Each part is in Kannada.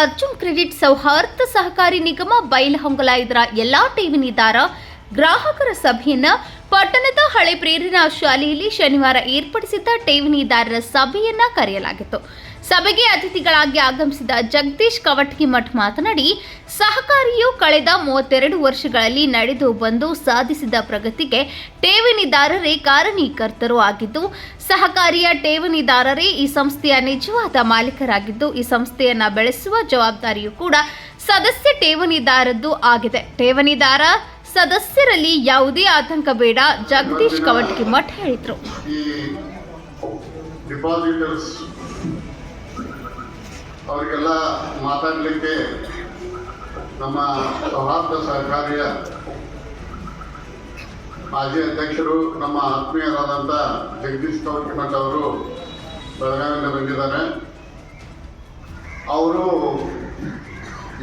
ಅರ್ಜುನ್ ಕ್ರೆಡಿಟ್ ಸೌಹಾರ್ದ ಸಹಕಾರಿ ನಿಗಮ ಬೈಲಹೊಂಗಲ ಇದರ ಎಲ್ಲಾ ಠೇವಣಿದಾರ ಗ್ರಾಹಕರ ಸಭೆಯನ್ನು ಪಟ್ಟಣದ ಹಳೆ ಪ್ರೇರಣಾ ಶಾಲೆಯಲ್ಲಿ ಶನಿವಾರ ಏರ್ಪಡಿಸಿದ್ದ ಠೇವಣಿದಾರರ ಸಭೆಯನ್ನ ಕರೆಯಲಾಗಿತ್ತು. ಸಭೆಗೆ ಅತಿಥಿಗಳಾಗಿ ಆಗಮಿಸಿದ ಜಗದೀಶ್ ಕವಟಗಿಮಠ್ ಮಾತನಾಡಿ, ಸಹಕಾರಿಯು ಕಳೆದ 32 ವರ್ಷಗಳಲ್ಲಿ ನಡೆದು ಬಂದು ಸಾಧಿಸಿದ ಪ್ರಗತಿಗೆ ಠೇವಣಿದಾರರೇ ಕಾರಣೀಕರ್ತರು ಆಗಿದ್ದು, ಸಹಕಾರಿಯ ಠೇವಣಿದಾರರೇ ಈ ಸಂಸ್ಥೆಯ ನಿಜವಾದ ಮಾಲೀಕರಾಗಿದ್ದು, ಈ ಸಂಸ್ಥೆಯನ್ನ ಬೆಳೆಸುವ ಜವಾಬ್ದಾರಿಯೂ ಕೂಡ ಸದಸ್ಯ ಠೇವಣಿದಾರದ್ದು ಆಗಿದೆ. ಠೇವಣಿದಾರ ಸದಸ್ಯರಲ್ಲಿ ಯಾವುದೇ ಆತಂಕ ಬೇಡ, ಜಗದೀಶ್ ಕವಟಗಿಮಠ್ ಹೇಳಿದರು. ಅವರಿಗೆಲ್ಲ ಮಾತಾಡಲಿಕ್ಕೆ ನಮ್ಮ ಸೌಹಾರ್ದ ಸಹಕಾರಿಯ ಮಾಜಿ ಅಧ್ಯಕ್ಷರು, ನಮ್ಮ ಆತ್ಮೀಯರಾದಂಥ ಜಗದೀಶ್ ಕವಟಗಿಮಠ್ ಅವರು ಬೆಳಗಾವಿಯಿಂದ ಬಂದಿದ್ದಾರೆ. ಅವರು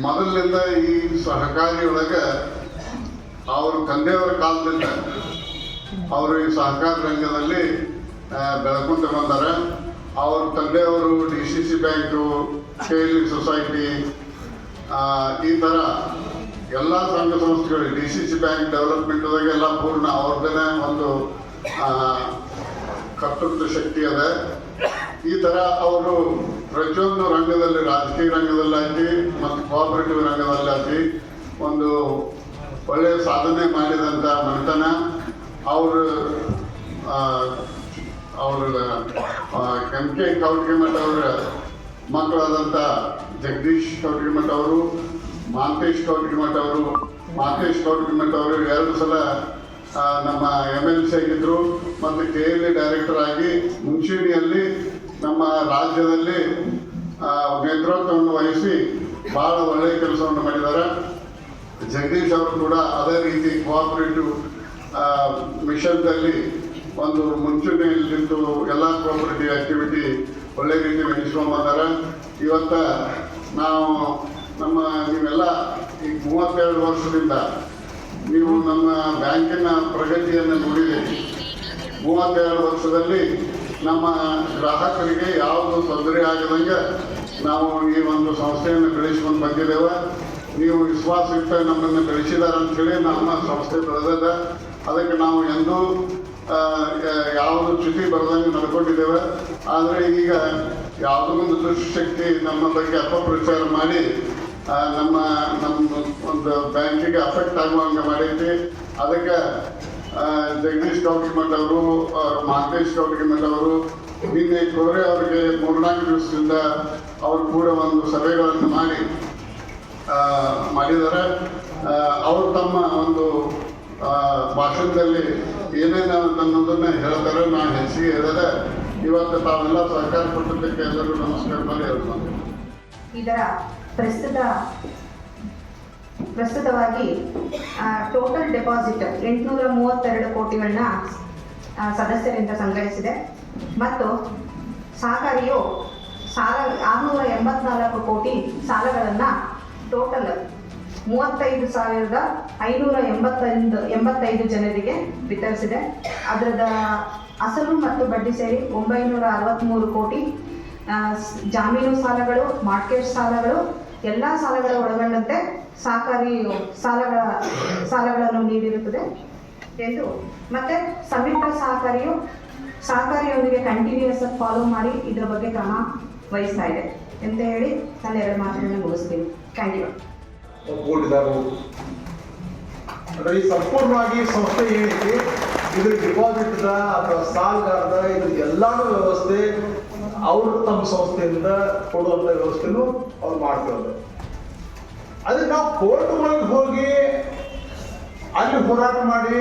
ಮೊದಲಿನಿಂದ ಈ ಸಹಕಾರಿಯೊಳಗೆ ಅವ್ರ ತಂದೆಯವರ ಕಾಲದಿಂದ ಅವರು ಈ ಸಹಕಾರ ರಂಗದಲ್ಲಿ ಬೆಳಕೊಂತ ಬಂದ್ದಾರೆ. ಅವ್ರ ತಂದೆಯವರು DCC ಬ್ಯಾಂಕು, KLE ಸೊಸೈಟಿ, ಈ ಥರ ಎಲ್ಲ ಸಂಘ ಸಂಸ್ಥೆಗಳು, DCC ಬ್ಯಾಂಕ್ ಡೆವಲಪ್ಮೆಂಟ್ದಾಗೆಲ್ಲ ಪೂರ್ಣ ಅವ್ರದ್ದೇ ಒಂದು ಕರ್ತೃತ್ವ ಶಕ್ತಿ ಅದ. ಈ ಥರ ಅವರು ಪ್ರತಿಯೊಂದು ರಂಗದಲ್ಲಿ, ರಾಜಕೀಯ ರಂಗದಲ್ಲಾಗಲಿ ಮತ್ತು ಕೋಆಪರೇಟಿವ್ ರಂಗದಲ್ಲಾಗಲಿ ಒಂದು ಒಳ್ಳೆಯ ಸಾಧನೆ ಮಾಡಿದಂಥ ಮನೆತನ. ಅವರು MK ಕವಟಗಿಮಠ್ ಅವರ ಮಕ್ಕಳಾದಂಥ ಜಗದೀಶ್ ಕವಟಗಿಮಠ್ ಅವರು, ಮಹಂತೇಶ್ ಕವಟಗಿಮಠ್ ಅವರು. ಮಹಂತೇಶ್ ಕವಟಗಿಮಠ್ ಅವರು 2 ಸಲ ನಮ್ಮ MLC ಆಗಿದ್ದರು ಮತ್ತು KLE ಡೈರೆಕ್ಟರ್ ಆಗಿ ಮುಂಚೂಣಿಯಲ್ಲಿ ನಮ್ಮ ರಾಜ್ಯದಲ್ಲಿ ನೇತೃತ್ವವನ್ನು ವಹಿಸಿ ಭಾಳ ಒಳ್ಳೆಯ ಕೆಲಸವನ್ನು ಮಾಡಿದ್ದಾರೆ. ಜಗದೀಶ್ ಅವರು ಕೂಡ ಅದೇ ರೀತಿ ಕೋಆಪರೇಟಿವ್ ಮಿಷನ್ದಲ್ಲಿ ಒಂದು ಮುಂಚೂಣಿಯಲ್ಲಿ ನಿಂತು ಎಲ್ಲ ಕೋಆಪರೇಟಿವ್ ಆ್ಯಕ್ಟಿವಿಟಿ ಒಳ್ಳೆ ರೀತಿ ನಡೆಸ್ಕೊಂಡು ಬಂದಾರೆ. ಇವತ್ತು ನೀವೆಲ್ಲ ಈಗ 32 ವರ್ಷದಿಂದ ನೀವು ನಮ್ಮ ಬ್ಯಾಂಕಿನ ಪ್ರಗತಿಯನ್ನು ನೋಡಿದ್ದೀರಿ. 32 ವರ್ಷದಲ್ಲಿ ನಮ್ಮ ಗ್ರಾಹಕರಿಗೆ ಯಾವುದು ತೊಂದರೆ ಆಗದಂಗೆ ನಾವು ಈ ಒಂದು ಸಂಸ್ಥೆಯನ್ನು ಬೆಳೆಸ್ಕೊಂಡು ಬಂದಿದ್ದೇವೆ. ನೀವು ವಿಶ್ವಾಸ ಇಟ್ಟು ನಮ್ಮನ್ನು ಬೆಳೆಸಿದಾರೆ ಅಂಥೇಳಿ ನಮ್ಮ ಸಂಸ್ಥೆ ಬೆಳೆದ. ಅದಕ್ಕೆ ನಾವು ಎಂದೂ ಯಾವುದು ಚ್ಯುತಿ ಬರದಂಗೆ ನಡ್ಕೊಂಡಿದ್ದೇವೆ. ಆದರೆ ಈಗ ಯಾವುದೋ ಒಂದು ದುಷ್ಟಶಕ್ತಿ ನಮ್ಮ ಬಗ್ಗೆ ಅಪಪ್ರಚಾರ ಮಾಡಿ ನಮ್ಮ ಒಂದು ಬ್ಯಾಂಕಿಗೆ ಅಫೆಕ್ಟ್ ಆಗುವಂಗೆ ಮಾಡೈತಿ. ಅದಕ್ಕೆ ಜಗದೀಶ್ ಕವಟಗಿಮಠ್ ಅವರು, ಮಹಂತೇಶ್ ಕವಟಗಿಮಠ್ ಅವರು ನಿನ್ನೆ ಕೋರೆ ಅವರಿಗೆ 3-4 ದಿವಸದಿಂದ ಅವರು ಕೂಡ ಒಂದು ಸಭೆಗಳನ್ನು ಮಾಡಿದ್ದಾರೆ. ಅವರು ತಮ್ಮ ಒಂದು ಭಾಷಣದಲ್ಲಿ ಏನೇನು ಅನ್ನೋದನ್ನು ಹೇಳ್ತಾರೆ. ನಾನು ಹೆಚ್ಚಿಗೆ ಹೇಳಿದೆ. ಇವತ್ತು ತಾವೆಲ್ಲ ಸಹಕಾರ ಕೊಟ್ಟಿದ್ದಕ್ಕೆ ಎಲ್ಲರೂ ನಮಸ್ಕಾರ ಮಾಡಿ ಹೇಳ್ತಾರೆ. ಇದರ ಪ್ರಸ್ತುತವಾಗಿ ಟೋಟಲ್ ಡೆಪಾಸಿಟ್ 832 ಕೋಟಿಗಳನ್ನ ಸದಸ್ಯರಿಂದ ಸಂಗ್ರಹಿಸಿದೆ ಮತ್ತು ಸಹಕಾರಿಯು 684 ಕೋಟಿ ಸಾಲಗಳನ್ನು ಟೋಟಲ್ 35,585 ಜನರಿಗೆ ವಿತರಿಸಿದೆ. ಅದರದ ಅಸಲು ಮತ್ತು ಬಡ್ಡಿ ಸೇರಿ 963 ಕೋಟಿ ಜಾಮೀನು ಸಾಲಗಳು, ಮಾರ್ಕೆಟ್ ಸಾಲಗಳು, ಎಲ್ಲ ಸಾಲಗಳ ಒಳಗೊಂಡಂತೆ ಸಹಕಾರಿ ಸಾಲಗಳನ್ನು ನೀಡಿರುತ್ತದೆ ಎಂದು ಮತ್ತೆ ಸಂಯುಕ್ತ ಸಹಕಾರಿಯೊಂದಿಗೆ ಕಂಟಿನ್ಯೂಸ್ ಫಾಲೋ ಮಾಡಿ ಇದರ ಬಗ್ಗೆ ಕ್ರಮ ವಹಿಸ್ತಾ ಇದೆ ಅಂತ ಹೇಳಿ ನಾನು 2 ಮಾತುಗಳನ್ನು ಮುಗಿಸ್ತೀನಿ. Thank you. ಒಪ್ಪಿಕೊಂಡಿದ್ದಾರೆ. ಅಂದರೆ ಈ ಸಂಪೂರ್ಣವಾಗಿ ಸಂಸ್ಥೆ ಏನೈತಿ, ಇದ್ರ ಡಿಪಾಸಿಟ್ದ ಅಥವಾ ಸಾಲಗಾರದ ಇದ್ರ ಎಲ್ಲಾನು ವ್ಯವಸ್ಥೆ ಅವರು ತಮ್ಮ ಸಂಸ್ಥೆಯಿಂದ ಕೊಡುವಂಥ ವ್ಯವಸ್ಥೆನೂ ಅವ್ರು ಮಾಡ್ತಿರೋದು. ಅದಕ್ಕೆ ನಾವು ಕೋರ್ಟ್ ಒಳಗೆ ಹೋಗಿ ಅಲ್ಲಿ ಹೋರಾಟ ಮಾಡಿ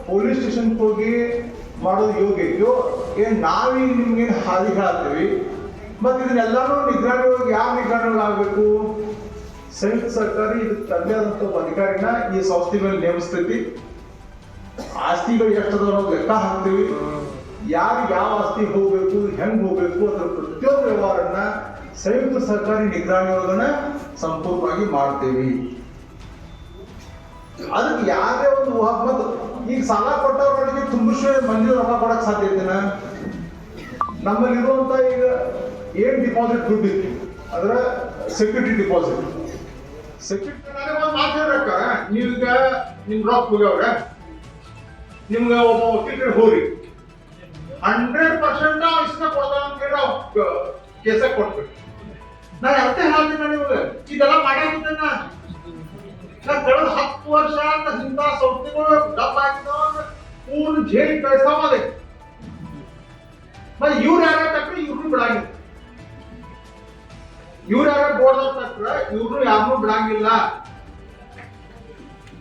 ಪೊಲೀಸ್ ಸ್ಟೇಷನ್ಗೆ ಹೋಗಿ ಮಾಡೋದು ಯೋಗ್ಯೋ ಏನು ನಾವೀಗ ನಿಮ್ಗೇನು ಹಾದಿ ಹೇಳ್ತೀವಿ. ಮತ್ತು ಇದನ್ನೆಲ್ಲಾನು ನಿಗ್ರಹಣೆ ಒಳಗೆ ಯಾವ ನಿಗ್ರಹಣೆ ಒಳಗೆ ಆಗಬೇಕು? ಸಂಯುಕ್ತ ಸರ್ಕಾರಿ ಇದಕ್ಕೆ ತನ್ನದೇ ಆದಂಥ ಅಧಿಕಾರಿನ ಈ ಸಂಸ್ಥೆ ಮೇಲೆ ನೇಮಿಸ್ತೈತಿ. ಆಸ್ತಿಗಳು ಎಷ್ಟದ ಅನ್ನೋದು ಲೆಕ್ಕ ಹಾಕ್ತೀವಿ. ಯಾರಿಗೆ ಯಾವ ಆಸ್ತಿ ಹೋಗ್ಬೇಕು, ಹೆಂಗೆ ಹೋಗ್ಬೇಕು, ಅದರ ಪ್ರತಿಯೊಂದು ವ್ಯವಹಾರನ್ನ ಸಂಯುಕ್ತ ಸರ್ಕಾರಿ ನಿಗ್ರಹಣೆ ಒಳಗನ ಸಂಪೂರ್ಣವಾಗಿ ಮಾಡ್ತೀವಿ. ಅದಕ್ಕೆ ಯಾರೇ ಒಂದು ಮತ್ತು ಈಗ ಸಾಲ ಕೊಟ್ಟವ್ರಿಗೆ ತುಂಬಿಸುವ ಮಂದಿ ರೊಕ್ಕ ಕೊಡಕ್ಕೆ ಸಾಧ್ಯ ಐತೆನ? ನಮ್ಮಲ್ಲಿರುವಂಥ ಈಗ ಏನು ಡಿಪಾಸಿಟ್ ದುಡ್ಡು ಇತ್ತು ಅದರ ಸೆಕ್ಯೂರಿಟಿ ಡಿಪಾಸಿಟ್. ಸೆಕ್ಯೂರಿಟಿ ಒಂದು ಮಾತಾಡಕ್ಕ ನೀವೀಗ ನಿಮ್ ರೊಕ್ಕ ಹೋಗ್ಯವ್ರೆ, ನಿಮ್ಗೆ ಒಬ್ಬ ವಕೀಲರಿಗೆ ಹೋರಿ 100% ಇಷ್ಟ ಕೊಡ್ತಾನ ಅಂತ ಹೇಳಿ ಕೇಸ ಕೊಟ್ಬಿಟ್ಟು ನಾ ಅರ್ಥ ಹೇಳ್ತೀನಿ ನಿಮ್ಗೆ ಇದೆಲ್ಲ ಮಾಡ್ಯಾಕಿದ್ದೆ ನಾ ಕಳೆದ 10 ವರ್ಷ ಇಂಥ ಸಂಸ್ಥೆಗಳು ಡಬ್ ಆಗಿದ್ದಾವ ಪೂರ್ಣ ಜೈಲಿ ಕಳಿಸ್ತಾವದೆ. ಮತ್ತೆ ಇವ್ರು ಯಾರ ತಕ್ರೆ ಇವ್ರನ್ನೂ ಬಿಡಂಗಿಲ್ಲ, ಇವ್ರು ಯಾರ ಬೋರ್ಡ್ ತಕ್ರೆ ಇವ್ರನ್ನೂ ಯಾರನ್ನೂ ಬಿಡಂಗಿಲ್ಲ,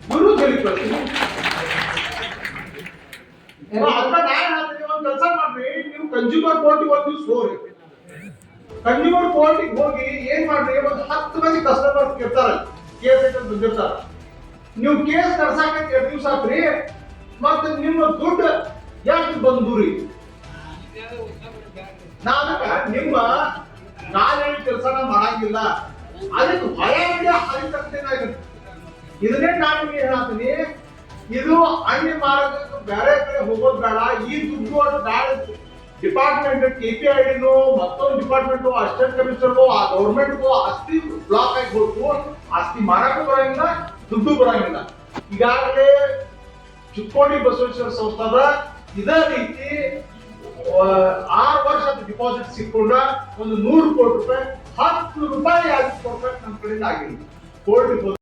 ಇವರು ಜೈಲಿ ಕಳಿಸ್ತೀನಿ. ಒಂದ್ ಕೆಲಸ ಮಾಡ್ರಿ, ನೀವು ಕನ್ಸ್ಯೂಮರ್ ಕೋರ್ಟಿಗೆ ಒಂದು ದಿವ್ಸ ಹೋಗ್ರಿ. ಕನ್ಸ್ಯೂಮರ್ ಕೋರ್ಟಿಗೆ ಹೋಗಿ ಏನ್ ಮಾಡ್ರಿ, ಒಂದು 10 ಮಂದಿ ಕಸ್ಟಮರ್ಸ್ ಇರ್ತಾರ, ಕೇಸ್ ಐತೆ ಬಂದಿರ್ತಾರ. ನೀವು ಕೇಸ್ ತರ್ಸಾಕ 2 ದಿವಸ ಆತ್ರಿ, ಮತ್ತೆ ನಿಮ್ಮ ದುಡ್ಡು ಯಾಕೆ ಬಂದೂರಿ? ನಾನಕ ನಿಮ್ಮ ಕಾಲೇಜ್ ಕೆಲಸನ ಮಾಡಂಗಿಲ್ಲ, ಅದಕ್ಕೆ ಭಯ ಹರಿತಕ್ಕೇನಾಗುತ್ತೆ. ಇದನ್ನೇ ನಾನು ಹೇಳ್ತೀನಿ, ಇದು ಹಣ್ಣಿ ಮಾರೋದಕ್ಕೆ ಬೇರೆ ಕಡೆ ಹೋಗೋದು ಬೇಡ. ಈ ದುಡ್ಡು ಅದು ಬೇಡ. ಡಿಪಾರ್ಟ್ಮೆಂಟ್ KPIDನೋ ಮತ್ತೊಂದು ಡಿಪಾರ್ಟ್ಮೆಂಟ್ ಅಸಿಸ್ಟೆಂಟ್ ಕಮಿಷನರ್ಗೋ ಆ ಗೌರ್ಮೆಂಟ್ಗೋ ಆಸ್ತಿ ಬ್ಲಾಕ್ ಆಗಿ ಹೋಗ್ತು, ಆಸ್ತಿ ಮಾರಕ್ಕೂ ಬರಂಗಿಲ್ಲ, ದುಡ್ಡು ಬರಂಗಿಲ್ಲ. ಈಗಾಗಲೇ ಚಿಕ್ಕೋಡಿ ಬಸವೇಶ್ವರ ಸಂಸ್ಥಾದ ಇದೇ ರೀತಿ 6 ವರ್ಷದ ಡಿಪಾಸಿಟ್ ಸಿಕ್ಕೊಂಡ ಒಂದು 100 ಕೋಟಿ ರೂಪಾಯಿ 10 ರೂಪಾಯಿ ಆಗಿ ಕೊಡ್ಬೇಕು ನಮ್ಮ ಕಡೆಯಿಂದ ಆಗಿಲ್ಲ. ಕೋರ್ಟ್